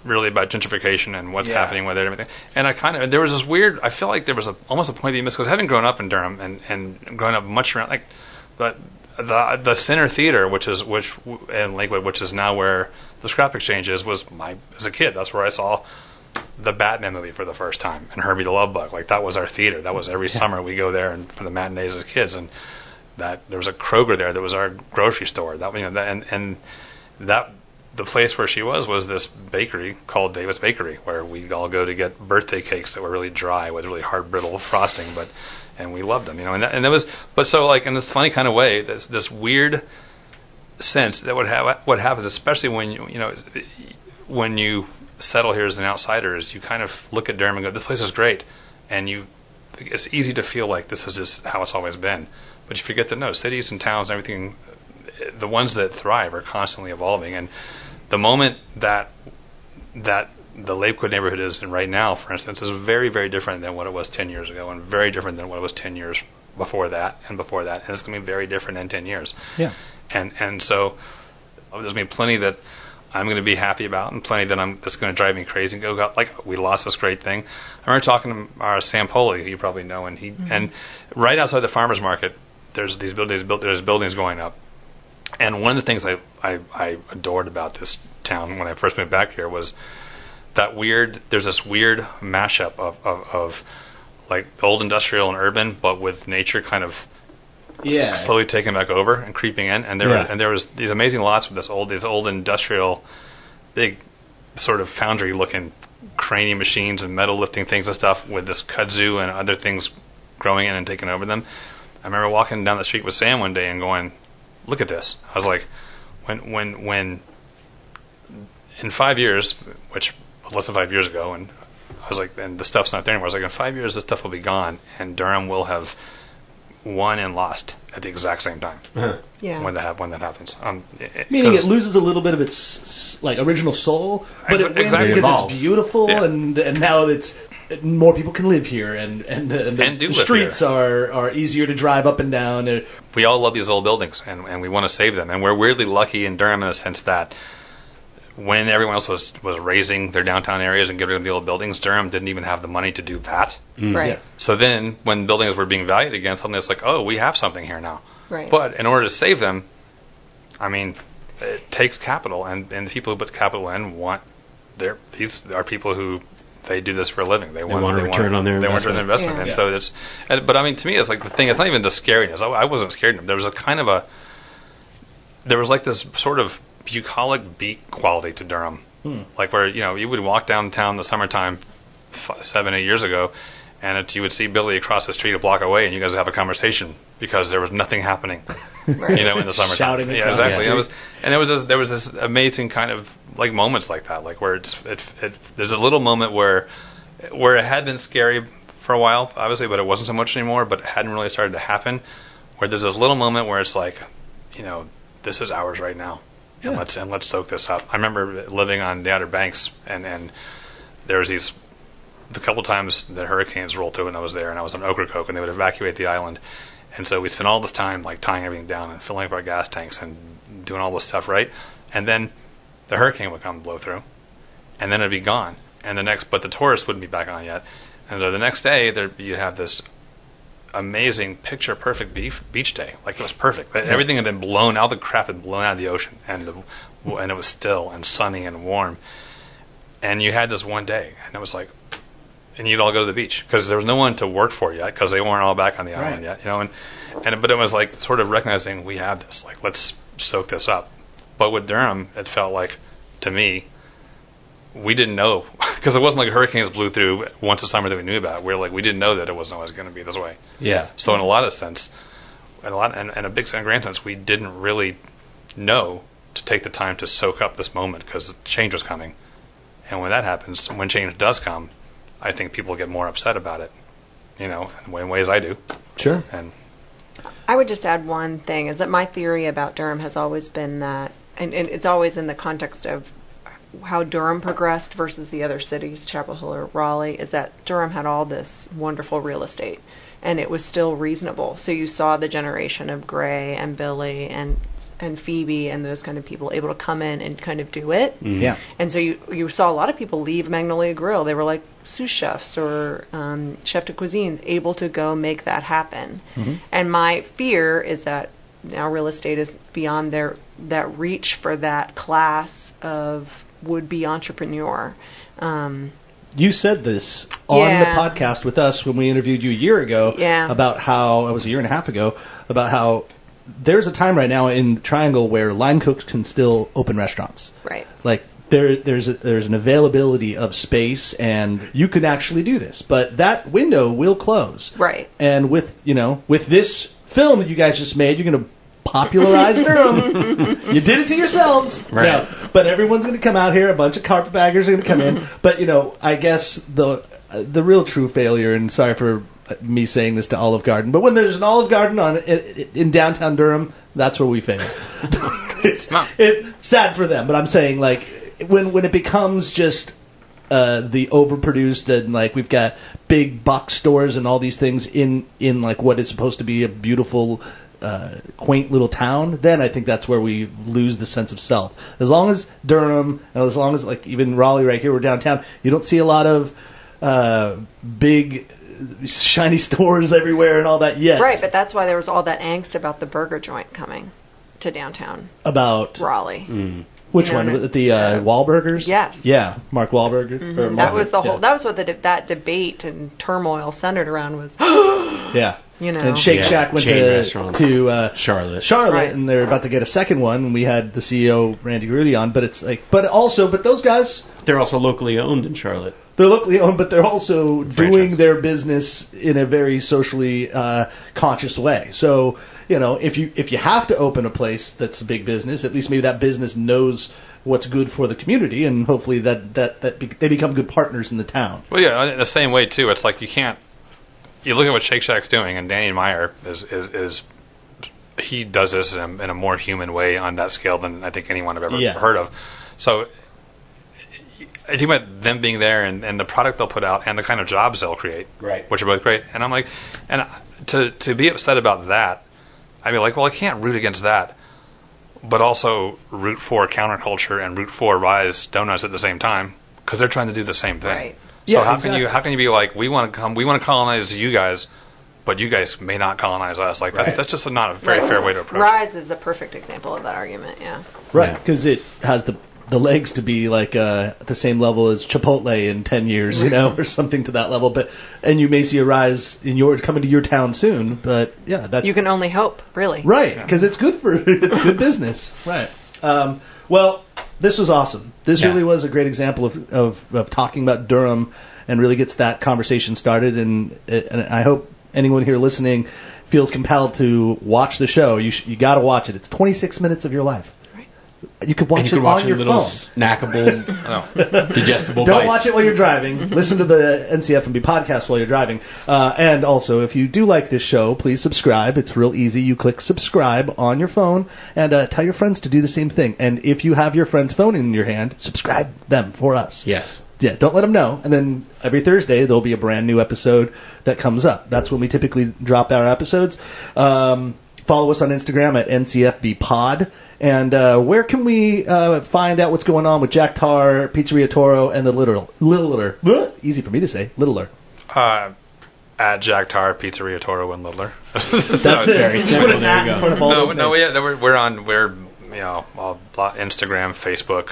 E: gentrification and what's happening with it and everything. And there was this weird, I feel like there was almost a point being missed, because having grown up in Durham and growing up much around, like, the Center Theater, which in Lakewood, which is now where the Scrap Exchange is, was as a kid, that's where I saw the Batman movie for the first time, and Herbie the Love Bug. Like, that was our theater. That was every summer we go there and for the matinees as kids. And that there was a Kroger there that was our grocery store. The place where she was this bakery called Davis Bakery, where we'd all go to get birthday cakes that were really dry with really hard brittle frosting, and we loved them, and that was, but so, like, in this funny kind of way, this weird sense that what happens, especially when you settle here as an outsider, is you kind of look at Durham and go, this place is great, and it's easy to feel like this is just how it's always been, but you forget that no, cities and towns and everything the ones that thrive are constantly evolving. And the moment that the Lakewood neighborhood is in right now, for instance, is very, very different than what it was 10 years ago, and very different than what it was 10 years before that, and it's going to be very different in 10 years.
B: Yeah.
E: And so there's going to be plenty that I'm going to be happy about, and plenty that's going to drive me crazy and go, like, we lost this great thing. I remember talking to Sam Poley, who you probably know, and and right outside the farmers market, there's buildings going up. And one of the things I adored about this town when I first moved back here was that there's this weird mashup of like old industrial and urban, but with nature kind of slowly taking back over and creeping in. And there was these amazing lots with these old industrial, big sort of foundry looking craney machines and metal lifting things and stuff with this kudzu and other things growing in and taking over them. I remember walking down the street with Sam one day and going, look at this. I was like, when in 5 years, which was less than 5 years ago, and I was like, and the stuff's not there anymore. I was like, in 5 years, this stuff will be gone, and Durham will have won and lost at the exact same time.
D: Yeah.
E: When that happens.
B: Meaning it loses a little bit of its like original soul, but it wins because it's beautiful, and now it's more people can live here, and the streets are easier to drive up and down.
E: We all love these old buildings, and we want to save them, and we're weirdly lucky in Durham in a sense that when everyone else was raising their downtown areas and getting rid of the old buildings, Durham didn't even have the money to do that.
D: Right. Yeah.
E: So then when buildings were being valued again, suddenly it's like, oh, we have something here now.
D: Right.
E: But in order to save them, I mean, it takes capital, and the people who put capital in these are people who they do this for a living. They want a return on their investment. They want an investment.
D: Yeah.
E: And so but I mean, to me, it's like the thing, it's not even the scariness. I wasn't scared. There was there was like this sort of bucolic beat quality to Durham. Like where, you would walk downtown in the summertime 7-8 years ago, and you would see Billy across the street a block away, and you guys would have a conversation because there was nothing happening, in the summertime.
B: Shouting
E: yeah, exactly. There was this amazing kind of like moments like that, like where there's a little moment where it had been scary for a while, obviously, but it wasn't so much anymore, but it hadn't really started to happen, where there's this little moment where it's like, this is ours right now. And let's soak this up. I remember living on the Outer Banks, and there was the couple times that hurricanes rolled through, and I was there, and I was on Ocracoke, and they would evacuate the island, and so we spent all this time like tying everything down and filling up our gas tanks and doing all this stuff, right? And then the hurricane would come and blow through, and then it'd be gone, and but the tourists wouldn't be back on yet, and so the next day you'd have this amazing picture perfect beach day. Like it was perfect. Everything had been blown, all the crap had blown out of the ocean, and it was still and sunny and warm, and you had this one day, and it was like, and you'd all go to the beach because there was no one to work for yet because they weren't all back on the island yet, but it was like sort of recognizing we have this, like, let's soak this up. But with Durham, it felt like, to me, we didn't know, because it wasn't like hurricanes blew through once a summer that we knew about. We didn't know that it wasn't always going to be this way.
C: Yeah.
E: So in a lot of sense, in a big and grand sense, we didn't really know to take the time to soak up this moment because change was coming. And when that happens, when change does come, I think people get more upset about it, in ways I do.
B: Sure.
E: And
D: I would just add one thing, is that my theory about Durham has always been that, and it's always in the context of how Durham progressed versus the other cities, Chapel Hill or Raleigh, is that Durham had all this wonderful real estate, and it was still reasonable. So you saw the generation of Gray and Billy and Phoebe and those kind of people able to come in and kind of do it.
B: Mm-hmm. Yeah.
D: And so you saw a lot of people leave Magnolia Grill. They were like sous chefs or chef de cuisines, able to go make that happen. Mm-hmm. And my fear is that now real estate is beyond that reach for that class of would-be entrepreneur.
B: You said this on the podcast with us when we interviewed you a year ago about how, it was a year and a half ago, about how there's a time right now in Triangle where line cooks can still open restaurants.
D: Right.
B: Like there's an availability of space, and you can actually do this, but that window will close.
D: Right.
B: And with this film that you guys just made, you're going to popularize Durham. You did it to yourselves.
C: Right.
B: No, but everyone's going to come out here. A bunch of carpetbaggers are going to come in. But, I guess the real true failure, and sorry for me saying this to Olive Garden, but when there's an Olive Garden in downtown Durham, That's where we fail. It's
E: No.
B: sad for them, but I'm saying like when it becomes just the overproduced and like we've got big box stores and all these things in like what is supposed to be a beautiful quaint little town, then I think that's where we lose the sense of self. As long as Durham and as long as like even Raleigh right here, we're downtown, you don't see a lot of big shiny stores everywhere and all that yet.
D: Right, but that's why there was all that angst about the burger joint coming to downtown
B: About
D: Raleigh.
B: which
D: You know,
B: one? The Wahlburgers?
D: Yes.
B: Yeah, Mark Wahlberger. Or
D: That
B: Mark-
D: was the whole.
B: yeah.
D: That was what that debate and turmoil centered around was.
B: Yeah.
D: You know.
B: And Shake
C: Yeah,
B: Shack went
C: chain
B: to
C: restaurant. Charlotte.
D: Right.
B: and they're about to get a second one. And we had the CEO Randy Grudy on, but it's like, but those guys,
C: They're also locally owned in Charlotte.
B: they're locally owned, but they're also doing
E: Franchise.
B: their business in a very socially conscious way. So if you have to open a place that's a big business, at least maybe that business knows what's good for the community, and hopefully they become good partners in the town.
E: Well, yeah, in the same way too. It's like you can't. You look at what Shake Shack's doing, and Danny Meyer is he does this in a more human way on that scale than I think anyone I've ever
B: Yeah.
E: heard of. So I think about them being there and the product they'll put out and the kind of jobs they'll create,
C: Right.
E: which are both great. And I'm like, and to be upset about that, I'd be like, well, I can't root against that, but also root for counterculture and root for Rise Donuts at the same time because they're trying to do the same thing.
D: Right.
E: So
B: Yeah,
E: how
B: exactly.
E: can you be like, we want to colonize you guys, but you guys may not colonize us? Like that's just not a very fair way to approach it.
D: Rise is a perfect example of that argument. Yeah.
B: Right,
C: Yeah.
B: because it has the legs to be like at the same level as Chipotle in 10 years, or something to that level. And you may see a Rise coming to your town soon. But yeah, that's
D: You can only hope, really.
B: right because it's good it's good business. Right. Well, this was awesome. This
C: Yeah.
B: really was a great example of talking about Durham and really gets that conversation started. And I hope anyone here listening feels compelled to watch the show. You got to watch it. It's 26 minutes of your life. You could watch
C: And you
B: it
C: can watch
B: on your
C: little
B: phone.
C: snackable,
E: No.
C: digestible
B: Don't
C: bites.
B: watch it while you're driving. Listen to the NCF&B podcast while you're driving. And also, if you do like this show, please subscribe. It's real easy. You click subscribe on your phone and tell your friends to do the same thing. And if you have your friend's phone in your hand, subscribe them for us.
C: Yes.
B: Yeah, don't let them know. And then every Thursday, there'll be a brand new episode that comes up. That's when we typically drop our episodes. Follow us on Instagram at NCFBpod. And where can we find out what's going on with Jack Tar, Pizzeria Toro, and the Littler? Easy for me to say, Littler.
E: At Jack Tar, Pizzeria Toro, and Littler.
B: That's it.
C: very
B: Just
C: simple.
B: put an
C: There
B: at
C: you
B: in
C: go.
B: front of all those names.
E: We're Instagram, Facebook,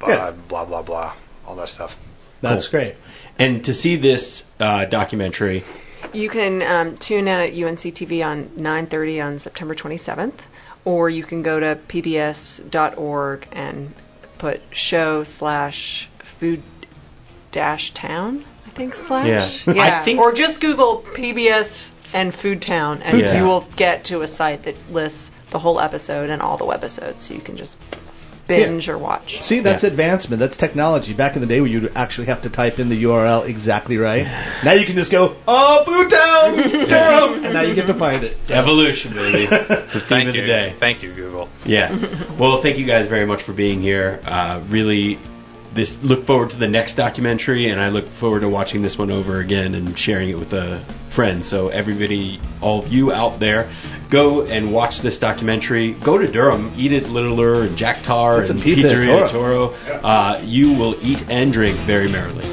B: Yeah.
E: blah blah blah, all that stuff.
B: That's
C: Cool.
B: great.
C: And to see this documentary,
D: You can tune in at UNC-TV on 9:30 on September 27th, or you can go to pbs.org and put show/food-town, I think, slash.
C: Yeah.
D: Yeah.
C: I think-
D: Or just Google PBS and Food Town, and
C: Yeah.
D: you will get to a site that lists the whole episode and all the webisodes, so you can just binge or watch.
B: See, that's
C: Yeah.
B: advancement. That's technology. Back in the day, where you'd actually have to type in the URL exactly right. Now you can just go, Food Town, Durham, and now you get to find it. So.
C: evolution, baby. It's the theme of the day.
E: Thank you, Google.
C: Yeah. Well, thank you guys very much for being here. Really, look forward to the next documentary, and I look forward to watching this one over again and sharing it with a friend. So everybody, all of you out there, go and watch this documentary. Go to Durham, eat at Littler and Jack Tar
B: Get some
C: and
B: pizza at
C: Pizzeria
B: Toro.
C: Toro. You will eat and drink very merrily.